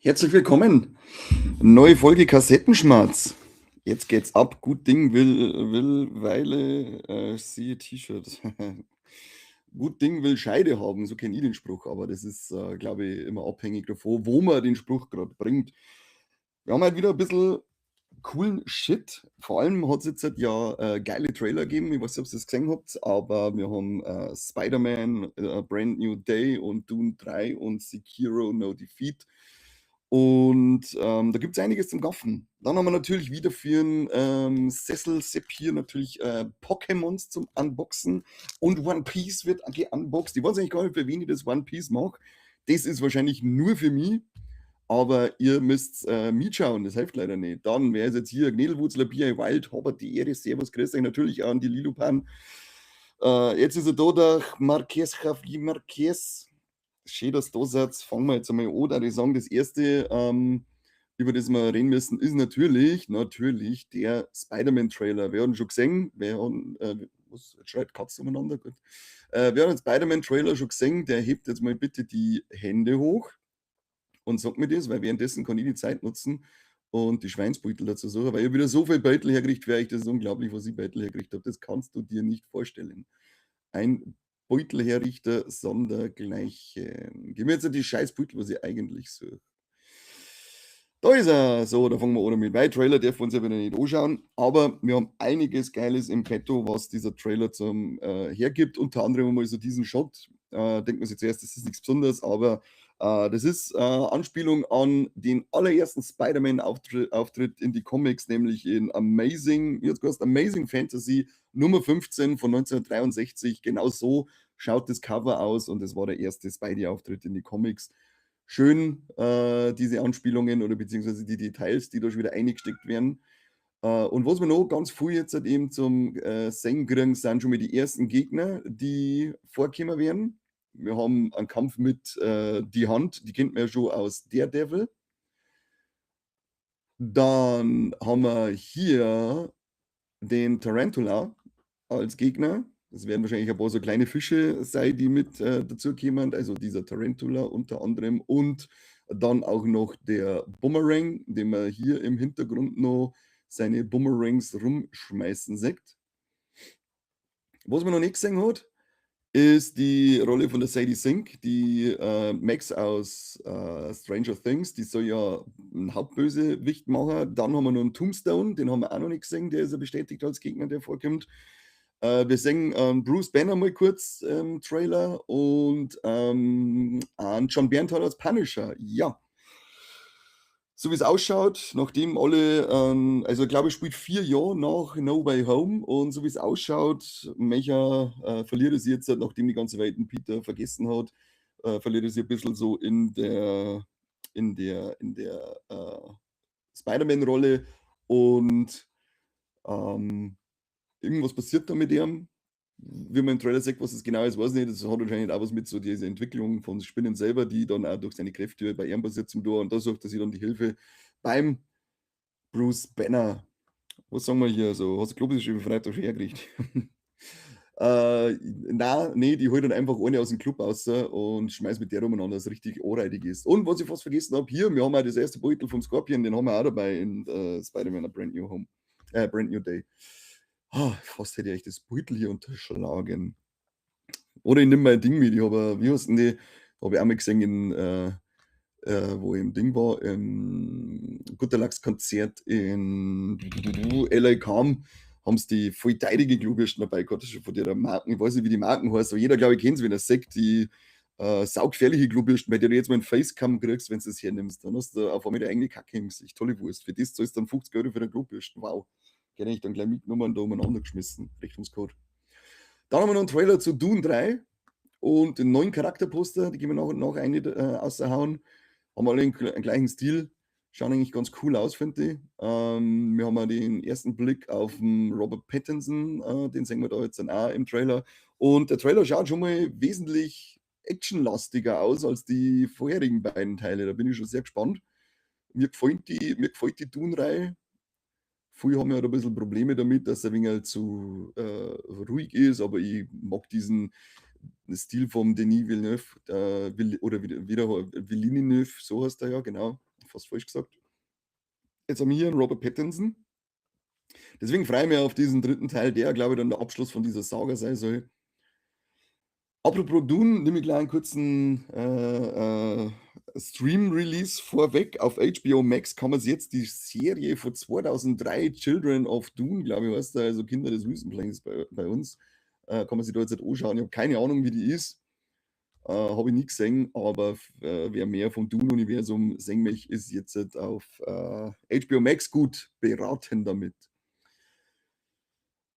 Herzlich willkommen. Neue Folge Kassettenschmerz. Jetzt geht's ab. Gut Ding will Weile, siehe T-Shirt. Gut Ding will Scheide haben, so kenne ich den Spruch, aber das ist, glaube ich, immer abhängig davon, wo man den Spruch gerade bringt. Wir haben halt wieder ein bisschen coolen Shit. Vor allem hat's jetzt halt ja, geile Trailer gegeben. Ich weiß nicht, ob ihr's gesehen habt, aber wir haben, Spider-Man, A Brand New Day und Dune 3 und Sekiro: No Defeat. Und, da gibt's einiges zum Gaffen. Dann haben wir natürlich wieder für 'n, Sessel-Sepp hier natürlich, Pokémons zum Unboxen und One Piece wird geunboxed. Ich weiß eigentlich gar nicht, für wen ich das One Piece mache. Das ist wahrscheinlich nur für mich, aber ihr müsst mitschauen, das hilft leider nicht. Dann, wer ist jetzt hier? Gnädelwurzler, Bier, Wild, Hobbit, die Ehre, Servus, grüß euch natürlich auch an die Lilupan. Jetzt ist er da, der Marquez Javi Marquez. Schön, dass du da seid. Fangen wir jetzt einmal an. Da ich sagen, das erste, über das wir reden müssen, ist natürlich der Spider-Man-Trailer. Wir haben ihn schon gesehen. Was jetzt schreit Katze umeinander? Gut. Wir haben den Spider-Man-Trailer schon gesehen. Der hebt jetzt mal bitte die Hände hoch und sagt mir das, weil währenddessen kann ich die Zeit nutzen und die Schweinsbeutel dazu suchen, weil ich wieder so viel Beutel hergekriegt für euch. Das ist unglaublich, was ich Beutel hergekriegt habe. Das kannst du dir nicht vorstellen. Ein Beutelherrichter sondergleichen. Gib mir jetzt die scheiß Beutel, was ich eigentlich suche. Da ist er. So, da fangen wir an mit. Weil Trailer dürfen wir uns ja wieder nicht anschauen, aber wir haben einiges Geiles im Petto, was dieser Trailer zum hergibt. Unter anderem mal so diesen Shot. Denkt man sich zuerst, das ist nichts Besonderes, aber das ist Anspielung an den allerersten Spider-Man-Auftritt in die Comics, nämlich in Amazing, wie hat's geheißen? Amazing Fantasy Nummer 15 von 1963. Genau so schaut das Cover aus und das war der erste Spidey-Auftritt in die Comics. Schön, diese Anspielungen oder beziehungsweise die Details, die da schon wieder eingesteckt werden. Und was wir noch ganz viel jetzt halt eben zum Sehen kriegen, sind schon mal die ersten Gegner, die vorkommen werden. Wir haben einen Kampf mit die Hand, die kennt man ja schon aus Daredevil. Dann haben wir hier den Tarantula als Gegner. Das werden wahrscheinlich ein paar so kleine Fische sein, die mit dazukommen. Also dieser Tarantula unter anderem. Und dann auch noch der Boomerang, den man hier im Hintergrund noch seine Boomerangs rumschmeißen sieht. Was man noch nicht gesehen hat, ist die Rolle von der Sadie Sink, die Max aus Stranger Things. Die soll ja einen Hauptbösewicht machen. Dann haben wir noch einen Tombstone, den haben wir auch noch nicht gesehen. Der ist ja bestätigt als Gegner, der vorkommt. Wir sehen Bruce Banner mal kurz im Trailer und an John Bernthal als Punisher. Ja, so wie es ausschaut, nachdem alle, also ich glaube, es spielt 4 Jahre nach No Way Home und so wie es ausschaut, Mecha verliert es jetzt, nachdem die ganze Welt den Peter vergessen hat, verliert es ein bisschen so in der Spider-Man-Rolle und ähm, irgendwas passiert da mit ihm. Wie man im Trailer sagt, was das genau ist, weiß ich nicht. Das hat wahrscheinlich auch was mit so dieser Entwicklung von Spinnen selber, die dann auch durch seine Kräfte bei ihm passiert zum Tor und da sucht er sich dann die Hilfe beim Bruce Banner. Was sagen wir hier so? Hast du Globus schon Freitag schon hergekriegt? Nein, nee, die holt dann einfach eine aus dem Club raus und schmeißt mit der umeinander, dass es richtig anreitig ist. Und was ich fast vergessen habe, hier, wir haben auch das erste Beutel vom Scorpion, den haben wir auch dabei in Spider-Man: A Brand New Home, Brand New Day. Fast hätte ich echt das Beutel hier unterschlagen. Oder ich nehme mein Ding mit. Ich habe, wie heißt denn die? Habe ich auch mal gesehen, wo ich im Ding war, im Gutterlachs-Konzert in LA Calm, haben sie die voll teilige Glühbirsten dabei gehabt. Das ist schon von der Marken, ich weiß nicht, wie die Marken heißt, aber jeder, glaube ich, kennt es, wenn er sagt, die saugefährliche Glühbirsten, bei der du jetzt mal einen Facecam kriegst, wenn du das hernimmst. Dann hast du auf einmal eine eigene Kacke im Gesicht. Tolle Wurst. Für das zahlst du dann 50 Euro für eine Glühbirsten. Wow. Gerne ich dann gleich mitgenommen und da umeinander geschmissen. Rechnungscode. Dann haben wir noch einen Trailer zu Dune 3 und den neuen Charakterposter, die gehen wir nach und nach eine außerhauen. Haben alle einen gleichen Stil, schauen eigentlich ganz cool aus, finde ich. Wir haben auch den ersten Blick auf den Robert Pattinson, den sehen wir da jetzt dann auch im Trailer. Und der Trailer schaut schon mal wesentlich actionlastiger aus als die vorherigen beiden Teile. Da bin ich schon sehr gespannt. Mir gefällt die Dune-Reihe. Viele haben ja ein bisschen Probleme damit, dass er ein wenig zu ruhig ist, aber ich mag diesen Stil vom Denis Villeneuve, oder wieder Villeneuve, so heißt er ja, genau. fast falsch gesagt. Jetzt haben wir hier einen Robert Pattinson. Deswegen freue ich mich auf diesen dritten Teil, der, glaube ich, dann der Abschluss von dieser Saga sein soll. Apropos Dune, nehme ich gleich einen kurzen Stream-Release vorweg. Auf HBO Max kann man sich jetzt die Serie von 2003, Children of Dune, glaube ich, heißt da, also Kinder des Wüstenplains bei uns, kann man sich da jetzt nicht anschauen. Ich habe keine Ahnung, wie die ist. Habe ich nie gesehen, aber wer mehr vom Dune-Universum sehen möchte, ist jetzt halt auf HBO Max gut beraten damit.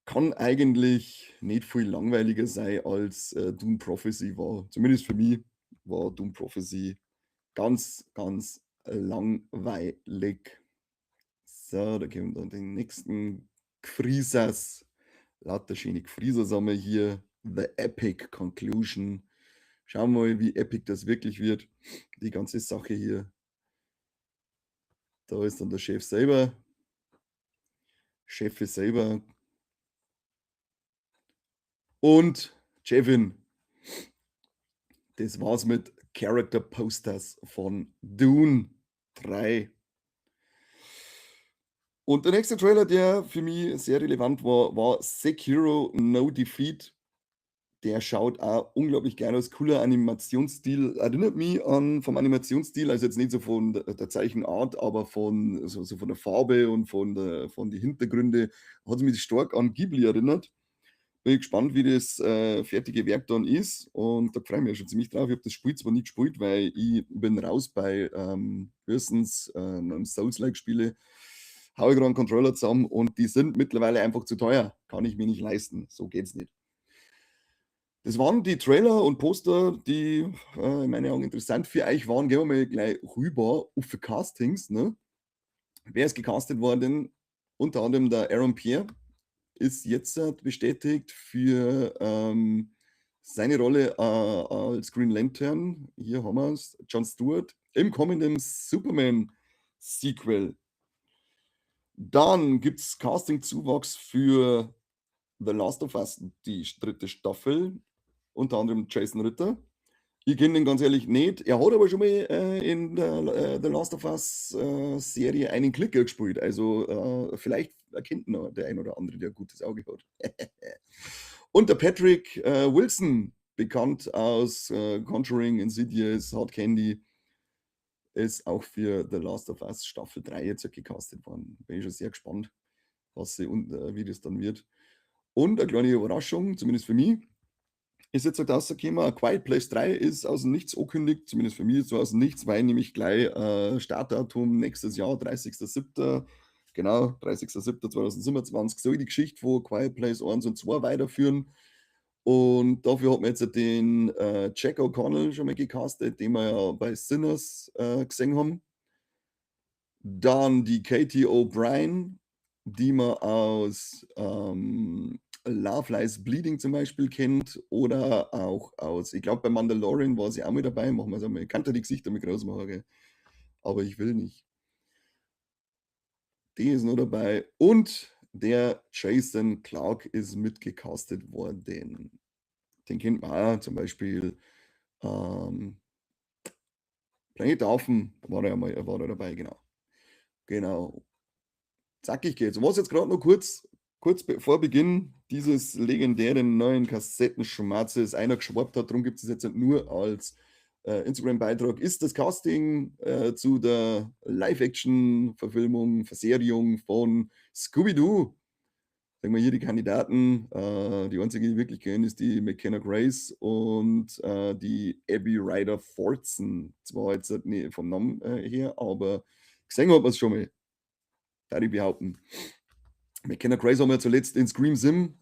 Kann eigentlich nicht viel langweiliger sein, als Dune Prophecy war. Zumindest für mich war Dune Prophecy ganz, ganz langweilig. So, da kommen dann den nächsten Gfriesers. Lauter schöne Gfriesers haben wir hier. The Epic Conclusion. Schauen wir mal, wie epic das wirklich wird. Die ganze Sache hier. Da ist dann der Chef selber. Chef ist selber. Und Chefin. Das war's mit Character Posters von Dune 3. Und der nächste Trailer, der für mich sehr relevant war, war Sekiro No Defeat. Der schaut auch unglaublich geil aus. Cooler Animationsstil. Erinnert mich an vom Animationsstil, also jetzt nicht so von der Zeichenart, aber so von der Farbe und von die Hintergründe hat es mich stark an Ghibli erinnert. Bin ich gespannt, wie das fertige Werk dann ist. Und da freue ich mich schon ziemlich drauf. Ich habe das Spiel zwar nicht gespielt, weil ich bin raus bei höchstens Souls-like-Spiele. Hau ich gerade einen Controller zusammen und die sind mittlerweile einfach zu teuer. Kann ich mir nicht leisten. So geht's nicht. Das waren die Trailer und Poster, die in meinen Augen interessant für euch waren. Gehen wir mal gleich rüber auf die Castings. Ne? Wer ist gecastet worden? Unter anderem der Aaron Pierre ist jetzt bestätigt für seine Rolle als Green Lantern. Hier haben wir es, Jon Stewart, im kommenden Superman-Sequel. Dann gibt es Casting-Zuwachs für The Last of Us, die dritte Staffel. Unter anderem Jason Ritter. Ich kenne ihn ganz ehrlich nicht. Er hat aber schon mal in der The Last of Us Serie einen Klicker gespielt. Also vielleicht erkennt ihn noch der ein oder andere, der ein gutes Auge hat. Und der Patrick Wilson, bekannt aus Conjuring, Insidious, Hard Candy, ist auch für The Last of Us Staffel 3 jetzt gecastet worden. Bin ich schon sehr gespannt, was sie und wie das dann wird. Und eine kleine Überraschung, zumindest für mich, ist jetzt halt rausgekommen, A Quiet Place 3 ist aus dem Nichts angekündigt, zumindest für mich so aus dem Nichts, weil nämlich gleich Startdatum nächstes Jahr, 30.07. Genau, 30.07.2027 soll die Geschichte von Quiet Place 1 und 2 weiterführen. Und dafür hat man jetzt den Jack O'Connell schon mal gecastet, den wir ja bei Sinners gesehen haben. Dann die Katie O'Brien, die man aus Love Lies Bleeding zum Beispiel kennt oder auch aus, ich glaube, bei Mandalorian war sie auch mit dabei. Machen wir es einmal. Ich kann da die Gesichter mit groß machen, gell? Aber ich will nicht. Die ist nur dabei. Und der Jason Clarke ist mitgecastet worden. Den kennt man auch, zum Beispiel Planet Affen war er mal, war er dabei, genau. Genau. Zackig geht's. Und was jetzt gerade noch kurz vor Beginn dieses legendären neuen Kassettenschmatzes einer geschwappt hat, darum gibt es jetzt nur als Instagram-Beitrag, ist das Casting zu der Live-Action-Verfilmung, Verserierung von Scooby-Doo. Sagen wir hier die Kandidaten. Die einzige, die wirklich kennen, ist die McKenna Grace und die Abby Ryder Fortson. Zwar jetzt nicht vom Namen her, aber gesehen hat man es schon mal. Darf ich behaupten. McKenna Grace haben wir zuletzt in Scream Sim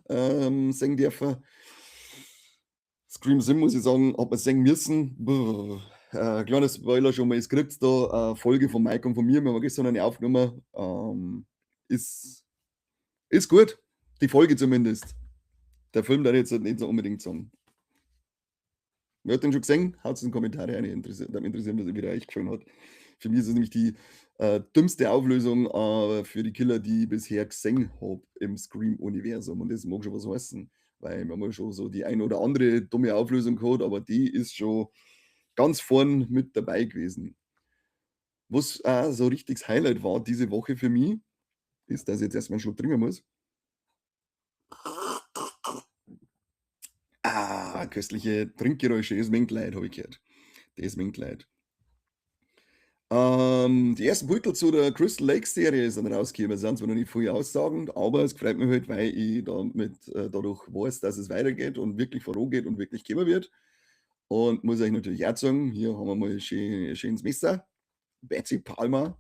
singen dürfen. Scream Sim, muss ich sagen, hat man singen müssen. Kleiner Spoiler schon mal, es kriegt da eine Folge von Mike und von mir. Wir haben gestern eine aufgenommen. Ist gut. Die Folge zumindest. Der Film darf jetzt nicht so unbedingt sagen. Wer hat den schon gesehen? Haut es in die Kommentare rein. Interessiert, mich, wie der euch gefallen hat. Für mich ist es nämlich die dümmste Auflösung für die Killer, die ich bisher gesehen habe im Scream-Universum. Und das mag schon was heißen, weil wir haben ja schon so die ein oder andere dumme Auflösung gehabt, aber die ist schon ganz vorn mit dabei gewesen. Was auch so richtiges Highlight war diese Woche für mich, ist, dass ich jetzt erst mal 'n Schluck trinken muss. Köstliche Trinkgeräusche, das winkt Leid, habe ich gehört. Das winkt Leid. Die ersten Beutel zu der Crystal Lake Serie sind rausgekommen. Sind zwar noch nicht viel aussagend, aber es freut mich halt, weil ich damit dadurch weiß, dass es weitergeht und wirklich vorangeht und wirklich kommen wird. Und muss euch natürlich auch sagen, hier haben wir mal schönes Messer. Betsy Palmer,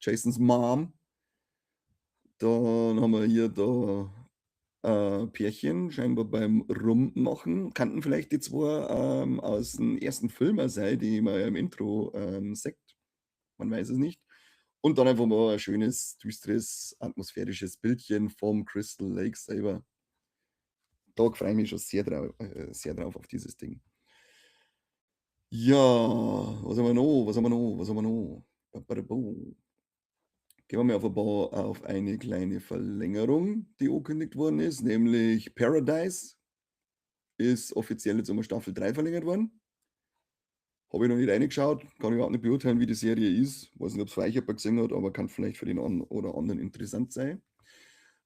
Jasons Mom. Dann haben wir hier da Pärchen scheinbar beim Rummachen. Kannten vielleicht die 2 aus dem ersten Film auch sein, die man ja im Intro sieht. Man weiß es nicht. Und dann einfach mal ein schönes, düsteres, atmosphärisches Bildchen vom Crystal Lake selber. Da freue ich mich schon sehr drauf auf dieses Ding. Ja, was haben wir noch? Was haben wir noch? Was haben wir noch? Ba-ba-da-bu. Gehen wir mal auf eine kleine Verlängerung, die angekündigt worden ist, nämlich Paradise ist offiziell jetzt um Staffel 3 verlängert worden. Habe ich noch nicht reingeschaut, kann ich überhaupt nicht beurteilen, wie die Serie ist. Weiß nicht, ob's für euch jemand gesehen hat, aber kann vielleicht für den einen oder anderen interessant sein.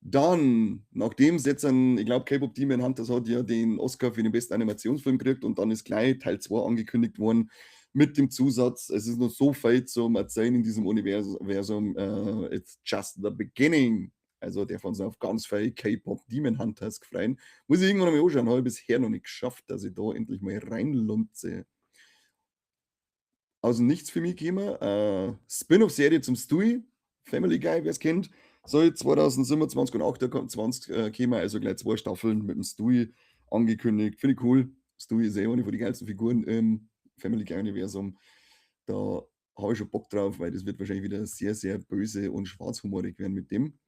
Dann, nachdem es jetzt ein ich glaube, K-Pop Demon Hunters hat ja den Oscar für den besten Animationsfilm gekriegt und dann ist gleich Teil 2 angekündigt worden mit dem Zusatz: „Es ist noch so viel zum Erzählen in diesem Universum, it's just the beginning." Also, darf uns auf ganz viel K-Pop Demon Hunters freuen. Muss ich irgendwann mal anschauen, habe ich bisher noch nicht geschafft, dass ich da endlich mal reinlunze. Aus dem Nichts für mich gekommen, Spin-off-Serie zum Stewie, Family Guy, wer's kennt, soll 2027 und 28 kommen, also gleich 2 Staffeln mit dem Stewie angekündigt. Finde ich cool. Stewie ist eh eine von den geilsten Figuren im Family Guy-Universum. Da habe ich schon Bock drauf, weil das wird wahrscheinlich wieder sehr, sehr böse und schwarzhumorig werden mit dem.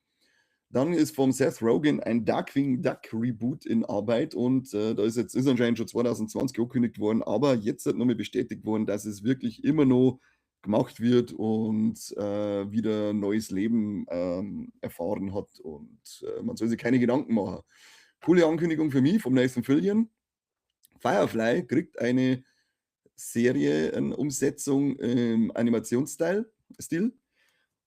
Dann ist vom Seth Rogen ein Darkwing Duck Reboot in Arbeit und da ist anscheinend schon 2020 angekündigt worden, aber jetzt hat nochmal bestätigt worden, dass es wirklich immer noch gemacht wird und wieder neues Leben erfahren hat und man soll sich keine Gedanken machen. Coole Ankündigung für mich vom nächsten Filmchen. Firefly kriegt eine Serienumsetzung im Stil.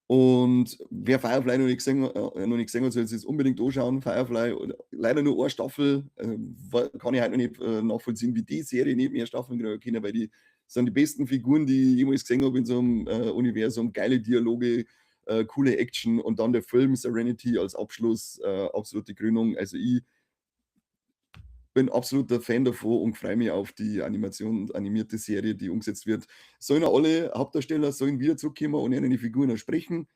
Und wer Firefly noch nicht gesehen hat, soll sich's unbedingt anschauen. Firefly, leider nur eine Staffel, kann ich halt noch nicht nachvollziehen, wie die Serie nicht mehr Staffeln kriegen können, weil die sind die besten Figuren, die ich jemals gesehen habe in so einem Universum. Geile Dialoge, coole Action und dann der Film Serenity als Abschluss, absolute Krönung. Also ich bin absoluter Fan davon und freue mich auf die animierte Serie, die umgesetzt wird. Sollen auch alle Hauptdarsteller sollen wieder zurückkommen und ihre Figuren auch sprechen.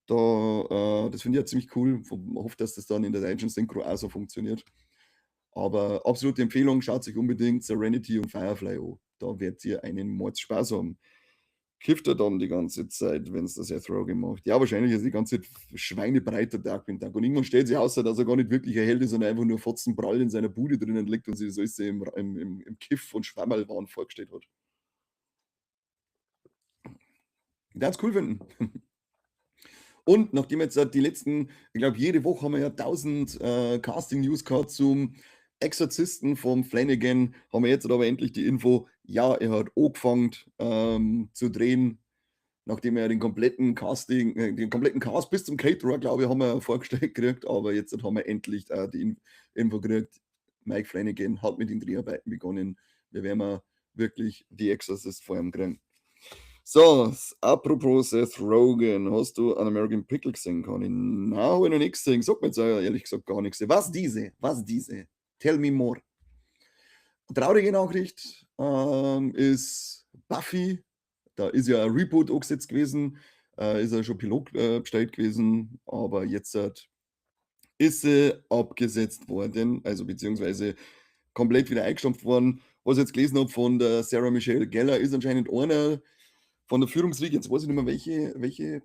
Das finde ich ja ziemlich cool. Hoffe, dass das dann in der deutschen Synchro auch so funktioniert. Aber absolute Empfehlung, schaut sich unbedingt Serenity und Firefly an. Da werdet ihr einen Mordspaß haben. Kifft er dann die ganze Zeit, wenn es das Seth Rogen macht? Ja, wahrscheinlich ist die ganze Zeit schweinebreiter Darkwing Duck. Und irgendwann stellt sich heraus, dass er gar nicht wirklich ein Held ist, sondern einfach nur fotzenprall in seiner Bude drinnen liegt und sich das alles im Kiff und Schwammerlwahn vorgestellt hat. Ich würde es cool finden. Und nachdem jetzt die letzten, ich glaube, jede Woche haben wir ja 1000 Casting-News gehabt zum Exorzisten vom Flanagan, haben wir jetzt aber endlich die Info, ja, er hat angefangen zu drehen, nachdem er den kompletten Cast bis zum Caterer, glaube ich, haben wir vorgestellt gekriegt, aber jetzt haben wir endlich die Info gekriegt, Mike Flanagan hat mit den Dreharbeiten begonnen. Wir werden wirklich die Exorcist vor ihm kriegen. So, apropos Seth Rogen, hast du An American Pickle gesehen, Conny? Nein, habe ich noch nicht gesehen. Sagt mir jetzt ehrlich gesagt gar nichts. Was diese? Was diese? Tell me more. Traurige Nachricht ist Buffy. Da ist ja ein Reboot angesetzt gewesen. Ist ja schon Pilot bestellt gewesen. Aber jetzt ist sie abgesetzt worden. Also beziehungsweise komplett wieder eingestampft worden. Was ich jetzt gelesen habe von der Sarah Michelle Gellar, ist anscheinend einer von der Führungsriege, jetzt weiß ich nicht mehr, welche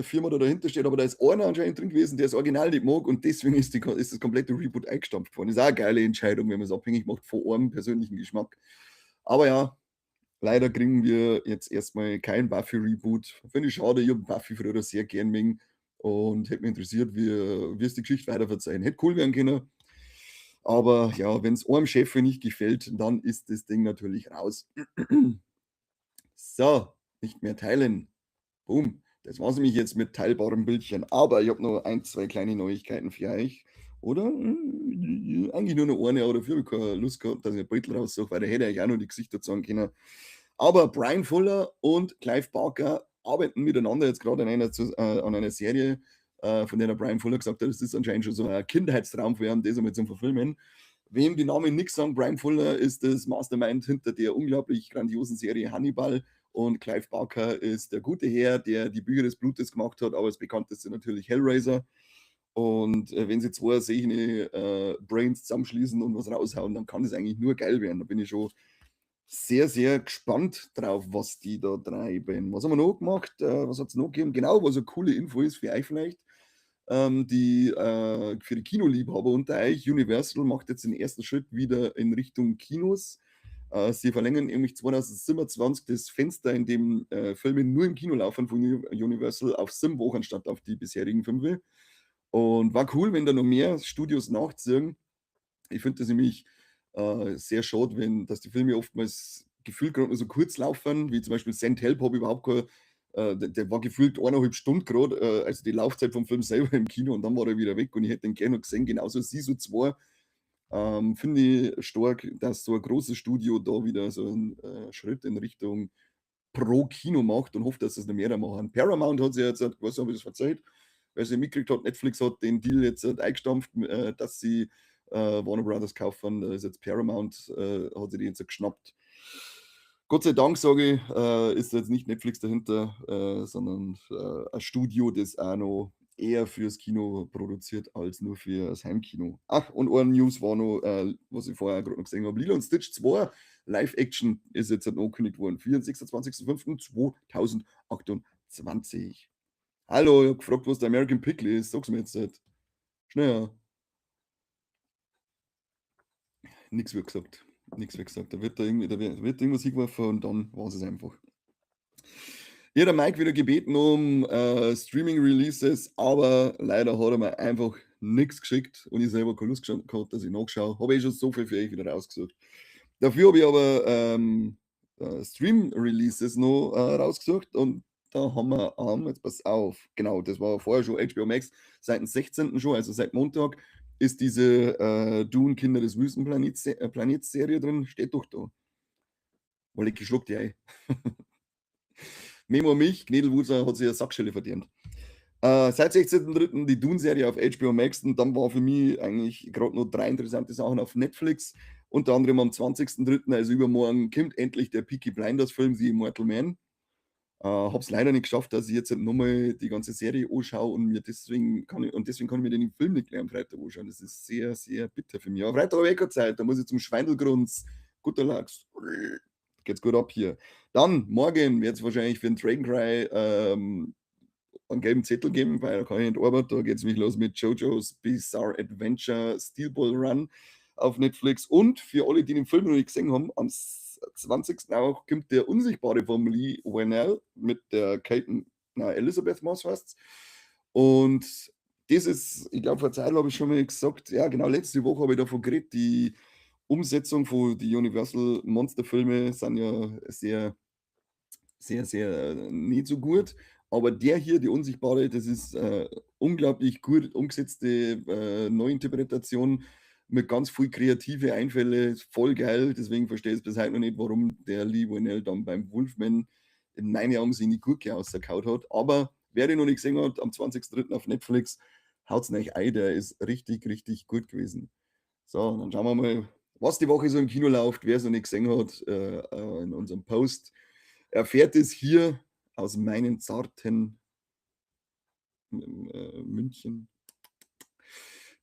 Firma da dahinter steht, aber da ist einer anscheinend drin gewesen, der das Original nicht mag und deswegen ist das komplette Reboot eingestampft worden. Ist auch eine geile Entscheidung, wenn man es abhängig macht von einem persönlichen Geschmack. Aber ja, leider kriegen wir jetzt erstmal kein Buffy-Reboot. Finde ich schade, ich habe Buffy früher sehr gern mögen und hätte mich interessiert, wie es die Geschichte weiter verzeihen. Hätte cool werden können. Aber ja, wenn es einem Chef nicht gefällt, dann ist das Ding natürlich raus. So, nicht mehr teilen. Boom. Das war's nämlich jetzt mit teilbarem Bildchen. Aber ich habe noch ein, 2 kleine Neuigkeiten für euch. Oder eigentlich nur noch eine, aber dafür habe ich keine Lust gehabt, dass ich ein Beutel raussuche, weil da hätte ich auch noch die Gesichter zeigen können. Aber Brian Fuller und Clive Barker arbeiten miteinander jetzt gerade an einer Serie, von der der Brian Fuller gesagt hat, das ist anscheinend schon so ein Kindheitstraum für ihn, das einmal zum Verfilmen. Wem die Namen nix sagen, Brian Fuller ist das Mastermind hinter der unglaublich grandiosen Serie Hannibal und Clive Barker ist der gute Herr, der die Bücher des Blutes gemacht hat, aber das bekannteste natürlich Hellraiser. Und wenn sie zwei solche Brains zusammenschließen und was raushauen, dann kann das eigentlich nur geil werden. Da bin ich schon sehr, sehr gespannt drauf, was die da treiben. Was haben wir noch gemacht? Was hat es noch gegeben? Genau, was eine coole Info ist für euch vielleicht. Für die Kinoliebhaber unter euch, Universal macht jetzt den ersten Schritt wieder in Richtung Kinos. Sie verlängern nämlich 2027 das Fenster, in dem Filme nur im Kino laufen von Universal auf 7 Wochen statt auf die bisherigen 5. Und war cool, wenn da noch mehr Studios nachziehen. Ich finde das nämlich sehr schade, dass die Filme oftmals gefühlt gerade nur so kurz laufen, wie zum Beispiel St. Help habe ich überhaupt keine, der war gefühlt 1,5 Stunden gerade, also die Laufzeit vom Film selber im Kino und dann war er wieder weg und ich hätte den gerne noch gesehen. Genauso Sisu 2 finde ich stark, dass so ein großes Studio da wieder so einen Schritt in Richtung Pro-Kino macht und hofft, dass das noch mehr machen. Paramount hat sich jetzt, was habe ich das verzeiht, weil sie mitgekriegt hat, Netflix hat den Deal jetzt eingestampft, dass sie Warner Brothers kaufen. Da ist jetzt Paramount, hat sie die jetzt geschnappt. Gott sei Dank, sage ich, ist jetzt nicht Netflix dahinter, sondern ein Studio, das auch noch eher fürs Kino produziert als nur für das Heimkino. Ach, und eine News war noch, was ich vorher gerade noch gesehen habe: Lilo und Stitch 2 Live-Action ist jetzt angekündigt worden für den 26.05.2028. Hallo, ich habe gefragt, was der American Pickle ist. Sag's mir jetzt nicht. Schneller. Nichts wird gesagt. Nichts wird gesagt. Da wird irgendwas hingeworfen und dann war es einfach. Ja, der Mike wieder gebeten um Streaming-Releases, aber leider hat er mir einfach nichts geschickt und ich selber keine Lust gehabt, dass ich nachschaue. Habe ich schon so viel für euch wieder rausgesucht. Dafür habe ich aber Stream-Releases noch rausgesucht und da haben wir jetzt pass auf, genau, das war vorher schon HBO Max, seit dem 16. schon, also seit Montag, ist diese Dune Kinder des Wüstenplanets-Serie drin, steht doch da. Weil ich geschluckt, ja. Memo mich, Knädelwuser hat sich eine Sackschelle verdient. Seit 16.03. die Dune-Serie auf HBO Max und dann war für mich eigentlich gerade noch 3 interessante Sachen auf Netflix. Unter anderem am 20.03., also übermorgen, kommt endlich der Peaky Blinders-Film, The Immortal Man. Habe es leider nicht geschafft, dass ich jetzt nochmal die ganze Serie anschaue und deswegen kann ich mir den Film nicht gleich am Freitag anschauen. Das ist sehr, sehr bitter für mich. Aber Freitag habe ich eh keine Zeit, da muss ich zum Schweindelgrunz. Guter Lachs. Geht's gut ab hier. Dann, morgen wird es wahrscheinlich für den Dragon Cry einen gelben Zettel geben, weil da kann ich nicht arbeiten. Da geht es mich los mit JoJo's Bizarre Adventure Steel Ball Run auf Netflix. Und für alle, die den Film noch nicht gesehen haben, am 20. auch kommt der Unsichtbare von Lee Whannell mit der Elizabeth Moss fast. Und das ist, ich glaube, vor Zeit habe ich schon mal gesagt, ja, genau, letzte Woche habe ich davon geredet, die Umsetzung von die Universal Monster-Filme sind ja sehr, sehr, sehr nicht so gut. Aber der hier, die Unsichtbare, das ist unglaublich gut umgesetzte Neuinterpretation mit ganz viel kreative Einfälle, voll geil. Deswegen verstehe ich bis heute noch nicht, warum der Lee Whannell dann beim Wolfman in meinen Augen sich nicht gut rausgekaut hat. Aber wer den noch nicht gesehen hat, am 20.03. auf Netflix, haut's euch ein, der ist richtig, richtig gut gewesen. So, dann schauen wir mal, was die Woche so im Kino läuft. Wer es noch nicht gesehen hat, in unserem Post erfährt es hier aus meinen zarten München.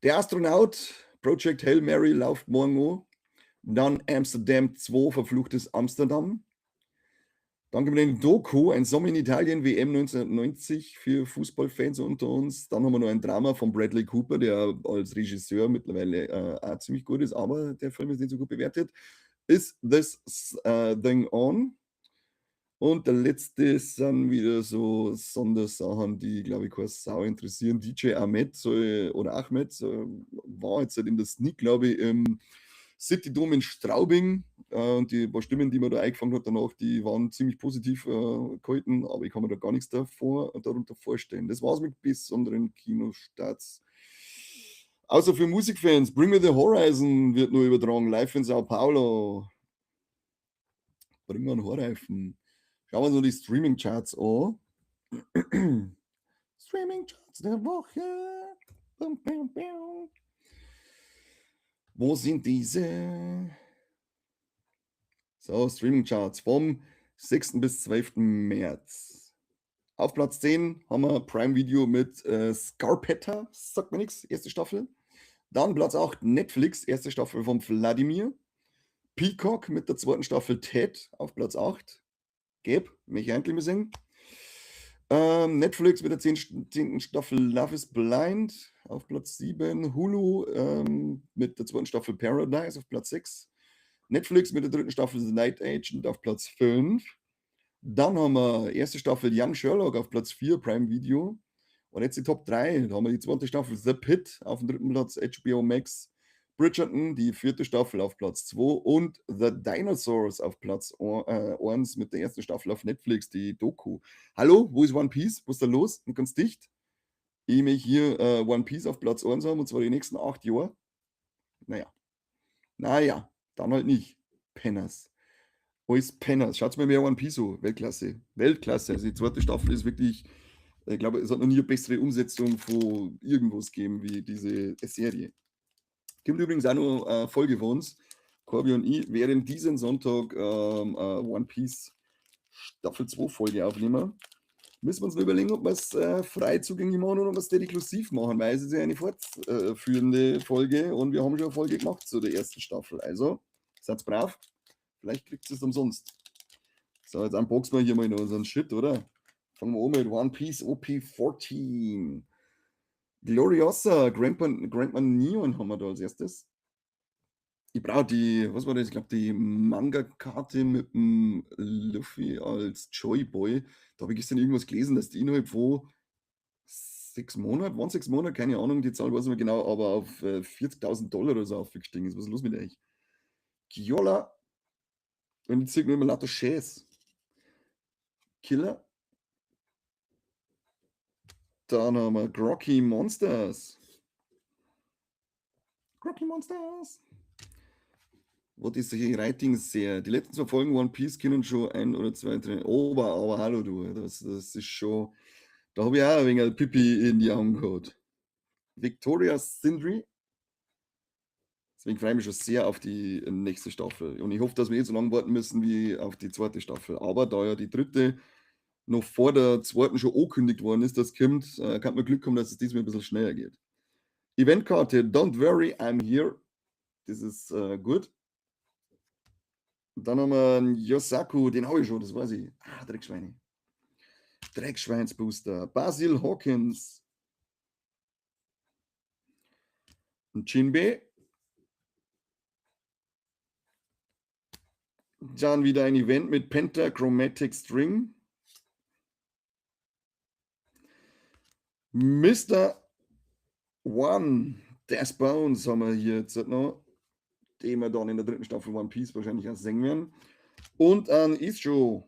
Der Astronaut, Project Hail Mary, läuft morgen an. Dann Amsterdam 2, verfluchtes Amsterdam. Dann gibt es eine Doku, ein Sommer in Italien, WM 1990 für Fußballfans unter uns. Dann haben wir noch ein Drama von Bradley Cooper, der als Regisseur mittlerweile auch ziemlich gut ist, aber der Film ist nicht so gut bewertet. Is This Thing On? Und der letzte sind wieder so Sondersachen, die, glaube ich, keine Sau interessieren. DJ Ahmed oder Ahmed war jetzt halt in der Sneak, glaube ich, im City Dome in Straubing und die paar Stimmen, die man da eingefangen hat danach, die waren ziemlich positiv gehalten, aber ich kann mir da gar nichts darunter vorstellen. Das war's mit besonderen Kinostarts. Außer für Musikfans, Bring Me the Horizon wird nur übertragen, live in Sao Paulo. Bring mir einen Hochreifen. Schauen wir uns noch die Streaming-Charts an. Streaming-Charts der Woche. Bum, bum, bum. Wo sind diese? So, Streaming-Charts vom 6. bis 12. März. Auf Platz 10 haben wir Prime Video mit Scarpetta, sagt mir nichts, erste Staffel. Dann Platz 8 Netflix, erste Staffel von Vladimir. Peacock mit der zweiten Staffel Ted auf Platz 8. Geb, mich endlich mal singen. Netflix mit der 10. Staffel Love is Blind auf Platz 7. Hulu mit der zweiten Staffel Paradise auf Platz 6. Netflix mit der dritten Staffel The Night Agent auf Platz 5. Dann haben wir erste Staffel Young Sherlock auf Platz 4, Prime Video. Und jetzt die Top 3. Da haben wir die zweite Staffel The Pit auf dem dritten Platz, HBO Max. Bridgerton, die vierte Staffel auf Platz 2 und The Dinosaurs auf Platz 1 mit der ersten Staffel auf Netflix, die Doku. Hallo, wo ist One Piece? Wo ist da los? Und ganz dicht. Ich mich hier One Piece auf Platz 1 haben, und zwar die nächsten 8 Jahre. Naja, dann halt nicht. Penners. Alles Penners. Schaut mir mehr One Piece an. Weltklasse. Weltklasse. Also die zweite Staffel ist wirklich, ich glaube, es hat noch nie eine bessere Umsetzung von irgendwas gegeben wie diese Serie. Gibt übrigens auch noch eine Folge von uns, Corby und ich, werden diesen Sonntag One Piece Staffel 2 Folge aufnehmen. Müssen wir uns noch überlegen, ob wir es frei zugänglich machen oder ob wir es exklusiv machen, weil es ist ja eine fortführende Folge und wir haben schon eine Folge gemacht zu der ersten Staffel. Also, seid brav, vielleicht kriegt ihr es umsonst. So, jetzt unboxen wir hier mal noch unseren Shit, oder? Fangen wir an mit One Piece OP14. Gloriosa, Grandpa Neon haben wir da als erstes. Ich brauche die, was war das? Ich glaube, die Manga-Karte mit dem Luffy als Joy Boy. Da habe ich gestern irgendwas gelesen, dass die innerhalb von 6 Monaten, waren 6 Monate, keine Ahnung, die Zahl weiß ich nicht mehr genau, aber auf $40.000 oder so aufgestiegen ist. Was ist los mit euch? Kiola. Und jetzt sieht man immer lauter Scheiß. Killer. Dann haben wir Grocky Monsters. Grocky Monsters. Was ist die Writing-Serie? Die letzten 2 Folgen One Piece können schon 1 oder 2 drin. Oh, aber hallo du, das ist schon. Da habe ich auch ein wenig Pipi in die Augen gehabt. Victoria Sindri. Deswegen freue ich mich schon sehr auf die nächste Staffel. Und ich hoffe, dass wir nicht so lange warten müssen wie auf die zweite Staffel. Aber da ja die dritte noch vor der zweiten schon angekündigt worden ist, das kommt, kann man Glück haben, dass es diesmal ein bisschen schneller geht. Eventkarte, Don't Worry, I'm Here. Das ist gut. Dann haben wir einen Yosaku, den habe ich schon, das weiß ich. Dreckschweine. Dreckschweinsbooster. Basil Hawkins. Und Jinbei. Dann wieder ein Event mit Pentachromatic String. Mr. One. Death Bones haben wir hier jetzt noch. Den wir dann in der dritten Staffel One Piece wahrscheinlich auch singen werden. Und ein Isho.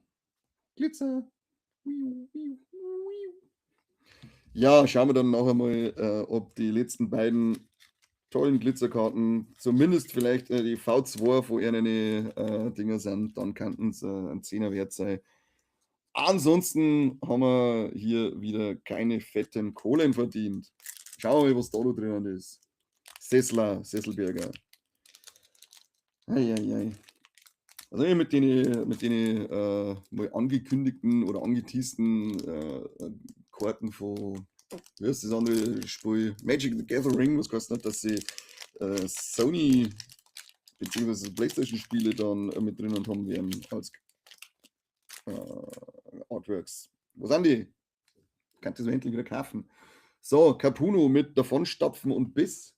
Glitzer. Ja, schauen wir dann nachher mal, ob die letzten beiden tollen Glitzerkarten, zumindest vielleicht die V2 von ihren Dinger sind, dann könnten es ein 10er wert sein. Ansonsten haben wir hier wieder keine fetten Kohlen verdient. Schauen wir mal, was da noch drinnen ist. Sesselberger. Eieiei. Also mit den mal angekündigten oder angeteasten Karten von, wie heißt das andere Spiel? Magic the Gathering, was kostet nicht, dass sie Sony bzw. PlayStation-Spiele dann mit drinnen haben werden als Artworks. Wo sind die? Kann das endlich wieder kaufen. So, Capuno mit Davonstapfen und Biss.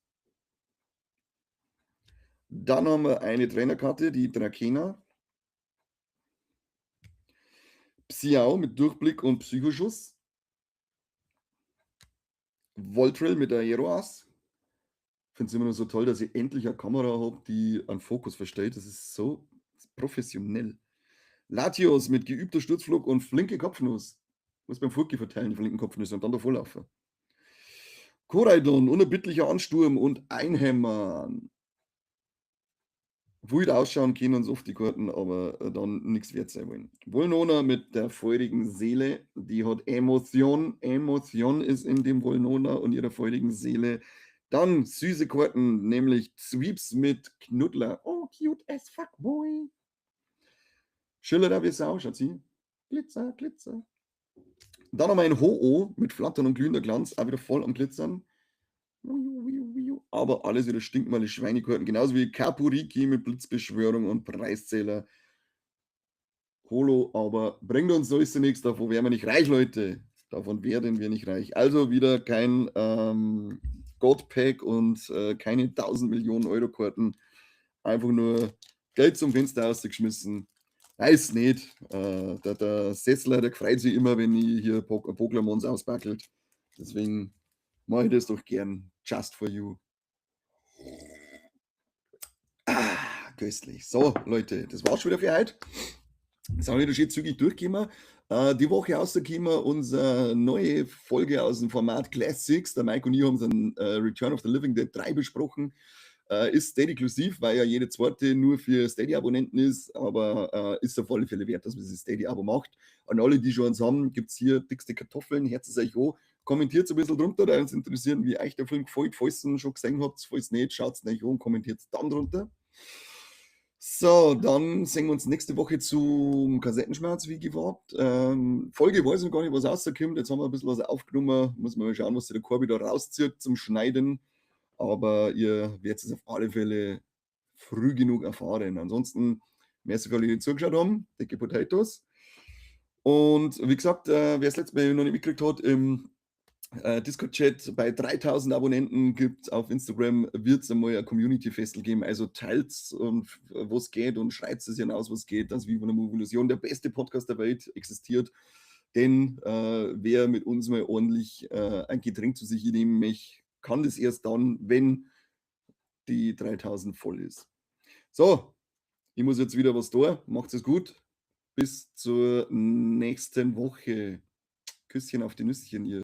Dann haben wir eine Trainerkarte, die Drakena. Xiao mit Durchblick und Psychoschuss. Voltrill mit der Aeroas. Finde es immer noch so toll, dass ich endlich eine Kamera habe, die einen Fokus verstellt. Das ist so professionell. Latios mit geübter Sturzflug und flinke Kopfnuss. Muss beim Furki verteilen, die flinken Kopfnüsse und dann davonlaufen. Koraidon, unerbittlicher Ansturm und Einhämmern. Wild ausschauen können sie oft die Karten, aber dann nichts wert sein wollen. Volnona mit der feurigen Seele, die hat Emotion. Emotion ist in dem Volnona und ihrer feurigen Seele. Dann süße Karten, nämlich Sweeps mit Knuddler. Oh, cute as fuck, boy. Schiller wie Sau, schaut sie. Glitzer, Glitzer. Dann noch mal ein Ho-Oh mit Flattern und glühender Glanz, auch wieder voll am Glitzern. Aber alles wieder stinkmale Schweinekarten, genauso wie Kapuriki mit Blitzbeschwörung und Preiszähler. Holo, aber bringt uns solches nichts, davon wären wir nicht reich, Leute. Davon werden wir nicht reich. Also wieder kein Godpack und keine 1000 Millionen Euro Karten. Einfach nur Geld zum Fenster rausgeschmissen. Weiß nicht. Der Sessler, der freut sich immer, wenn ich hier Pokémons ausbackelt. Deswegen mache ich das doch gern. Just for you. Köstlich. So, Leute, das war's schon wieder für heute. Sind wir wieder schön zügig durchgekommen. Die Woche rausgekommen unsere neue Folge aus dem Format Classics. Der Mike und ich haben unseren Return of the Living Dead 3 besprochen. Ist Steady-inklusiv, weil ja jede zweite nur für Steady-Abonnenten ist, aber ist auf alle Fälle wert, dass man dieses Steady-Abo macht. An alle, die schon eins haben, gibt es hier dickste Kartoffeln. Herz es euch an. Kommentiert ein bisschen drunter, da uns interessieren, wie euch der Film gefällt. Falls ihr ihn schon gesehen habt, falls nicht, schaut es euch an und kommentiert es dann drunter. So, dann sehen wir uns nächste Woche zum Kassettenschmerz, wie gehabt. Folge weiß ich gar nicht, was rauskommt. Jetzt haben wir ein bisschen was aufgenommen. Muss man mal schauen, was sich der Corby da rauszieht zum Schneiden. Aber ihr werdet es auf alle Fälle früh genug erfahren. Ansonsten, merci für alle, die zugeschaut haben. Dicke Potatoes. Und wie gesagt, wer es letztes Mal noch nicht mitgekriegt hat, im Discord-Chat bei 3000 Abonnenten gibt es auf Instagram, wird es einmal ein Community-Festel geben. Also teilt und was geht und schreit es hinaus, was geht, dass Viva la Illusion der beste Podcast der Welt existiert. Denn wer mit uns mal ordentlich ein Getränk zu sich nehmen möchte, kann das erst dann, wenn die 3000 voll ist. So, ich muss jetzt wieder was tun. Macht es gut. Bis zur nächsten Woche. Küsschen auf die Nüsschen, ihr.